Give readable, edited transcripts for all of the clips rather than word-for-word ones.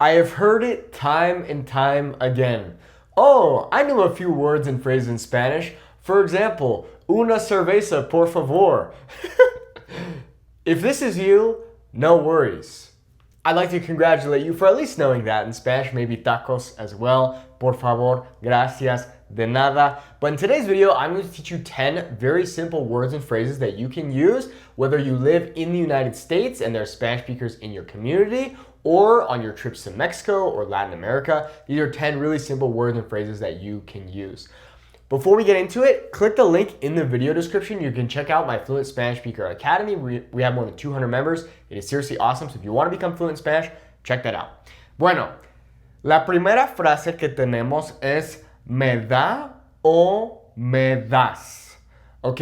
I have heard it time and time again. Oh, I know a few words and phrases in Spanish. For example, una cerveza, por favor. If this is you, no worries. I'd like to congratulate you for at least knowing that in Spanish, maybe tacos as well. Por favor, gracias, de nada. But in today's video, I'm going to teach you 10 very simple words and phrases that you can use whether you live in the United States and there are Spanish speakers in your community, or on your trips to Mexico or Latin America. These are 10 really simple words and phrases that you can use. Before we get into it, click the link in the video description. You can check out my Fluent Spanish Speaker Academy. We have more than 200 members. It is seriously awesome. So if you want to become fluent in Spanish, check that out. Bueno, la primera frase que tenemos es me da o me das. Ok,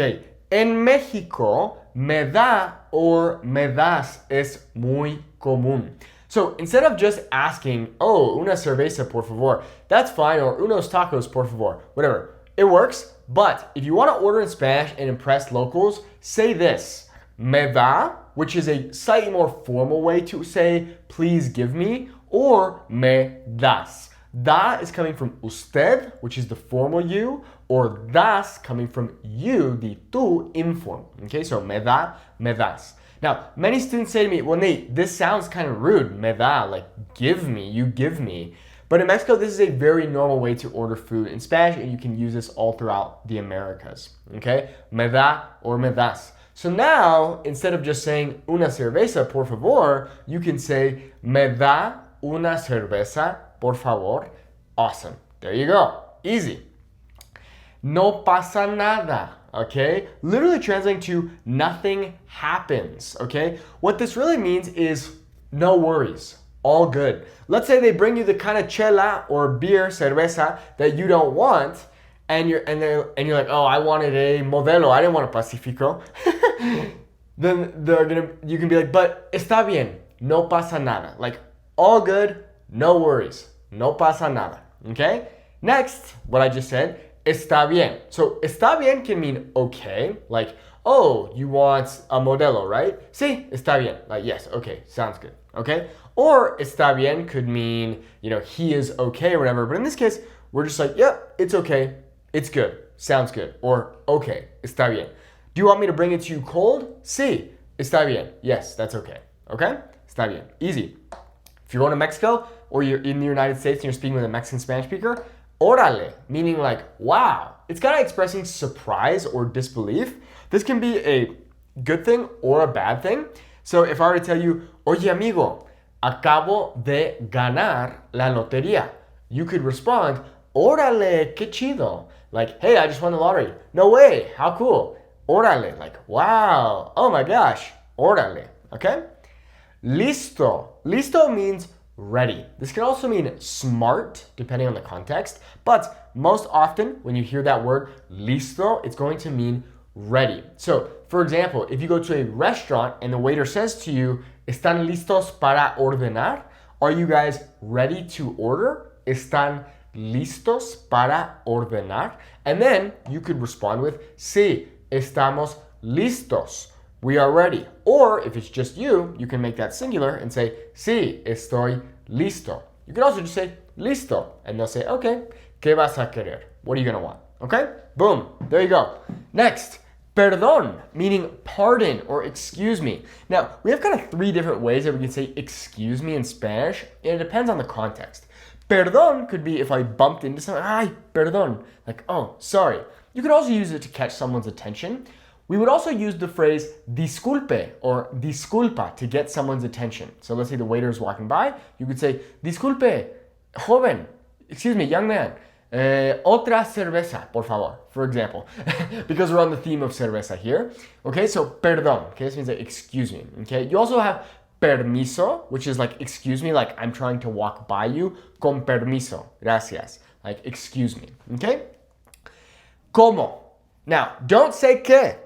en México, me da or me das es muy común. So instead of just asking, oh, una cerveza, por favor, that's fine, or unos tacos, por favor, whatever. It works, but if you want to order in Spanish and impress locals, say this, me da, which is a slightly more formal way to say, please give me, or me das. Da is coming from usted, which is the formal you, or das coming from you, the tú, informal. Okay, so me da, me das. Now, many students say to me, well, Nate, this sounds kind of rude, me da, like give me, you give me. But in Mexico, this is a very normal way to order food in Spanish, and you can use this all throughout the Americas, okay? Me da or me das. So now, instead of just saying una cerveza, por favor, you can say me da una cerveza, por favor. Awesome. There you go. Easy. No pasa nada, okay? Literally translating to nothing happens, okay? What this really means is no worries. All good. Let's say they bring you the kind of chela or beer, cerveza, that you don't want, and you're like, oh, I wanted a Modelo, I didn't want a Pacifico. Then you can be like, but está bien, no pasa nada. Like, all good, no worries, no pasa nada. Okay? Next, what I just said, está bien. So está bien can mean okay, like, oh, you want a Modelo, right? Sí, está bien. Like, yes, okay, sounds good. Okay? Or está bien could mean, he is okay or whatever. But in this case, we're just like, yep, it's okay. It's good. Sounds good. Or okay, está bien. Do you want me to bring it to you cold? Sí, está bien. Yes, that's okay. Okay? Está bien. Easy. If you're going to Mexico or you're in the United States and you're speaking with a Mexican Spanish speaker, órale, meaning like, wow. It's kind of expressing surprise or disbelief. This can be a good thing or a bad thing. So if I were to tell you, oye amigo, acabo de ganar la lotería, you could respond, órale, qué chido. Like, hey, I just won the lottery. No way, how cool. Órale, like, wow, oh my gosh, órale, okay? Listo. Listo means ready. This can also mean smart, depending on the context, but most often when you hear that word listo, it's going to mean ready. So, for example, if you go to a restaurant and the waiter says to you, ¿Están listos para ordenar? Are you guys ready to order? ¿Están listos para ordenar? And then you could respond with, sí, estamos listos. We are ready. Or if it's just you, you can make that singular and say, sí, estoy listo. You can also just say, listo. And they'll say, okay, ¿qué vas a querer? What are you going to want? Okay? Boom. There you go. Next, perdón, meaning pardon or excuse me. Now, we have kind of 3 different ways that we can say excuse me in Spanish, and it depends on the context. Perdón could be if I bumped into someone, ay, perdón, like, oh, sorry. You could also use it to catch someone's attention. We would also use the phrase disculpe or disculpa to get someone's attention. So let's say the waiter is walking by, you could say, disculpe, joven, excuse me, young man, otra cerveza, por favor, for example, because we're on the theme of cerveza here. Okay, so perdón, okay, this means like excuse me, okay? You also have permiso, which is like excuse me, like I'm trying to walk by you, con permiso, gracias, like excuse me, okay? Como. Now, don't say que.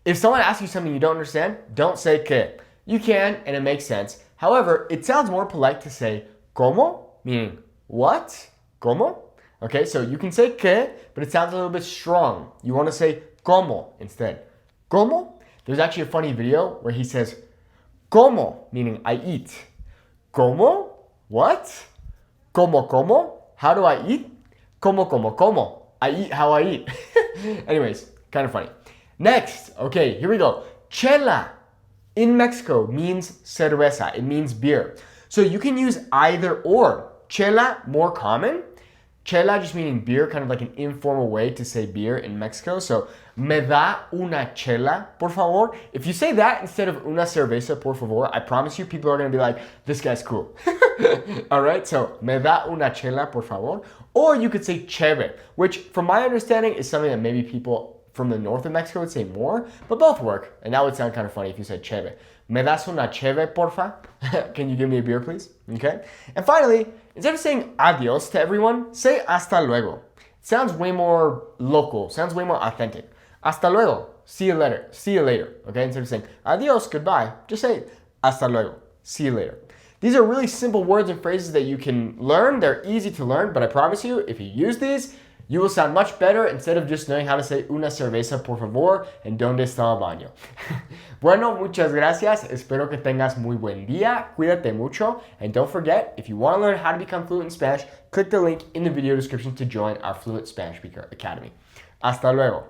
If someone asks you something you don't understand, don't say que. You can, and it makes sense. However, it sounds more polite to say como, meaning what? Como? Okay, so you can say que, but it sounds a little bit strong. You want to say como instead. Como? There's actually a funny video where he says como, meaning I eat. Como? What? Como? How do I eat? Como. I eat how I eat. Anyways, kind of funny. Next, okay, here we go. Chela in Mexico means cerveza. It means beer. So you can use either or. Chela, more common. Chela just meaning beer, kind of like an informal way to say beer in Mexico. So, me da una chela, por favor. If you say that instead of una cerveza, por favor, I promise you people are going to be like, this guy's cool. All right, so me da una chela, por favor. Or you could say cheve, which from my understanding is something that maybe people from the north of Mexico would say more, but both work. And that would sound kind of funny if you said cheve. Me das una cheve, porfa? Can you give me a beer, please? Okay. And finally, instead of saying adios to everyone, say hasta luego. It sounds way more local, sounds way more authentic. Hasta luego. See you later. See you later. Okay. Instead of saying adios, goodbye, just say hasta luego. See you later. These are really simple words and phrases that you can learn. They're easy to learn, but I promise you, if you use these, you will sound much better instead of just knowing how to say una cerveza por favor and donde está el baño. Bueno, muchas gracias. Espero que tengas muy buen día. Cuídate mucho. And don't forget, if you want to learn how to become fluent in Spanish, click the link in the video description to join our Fluent Spanish Speaker Academy. Hasta luego.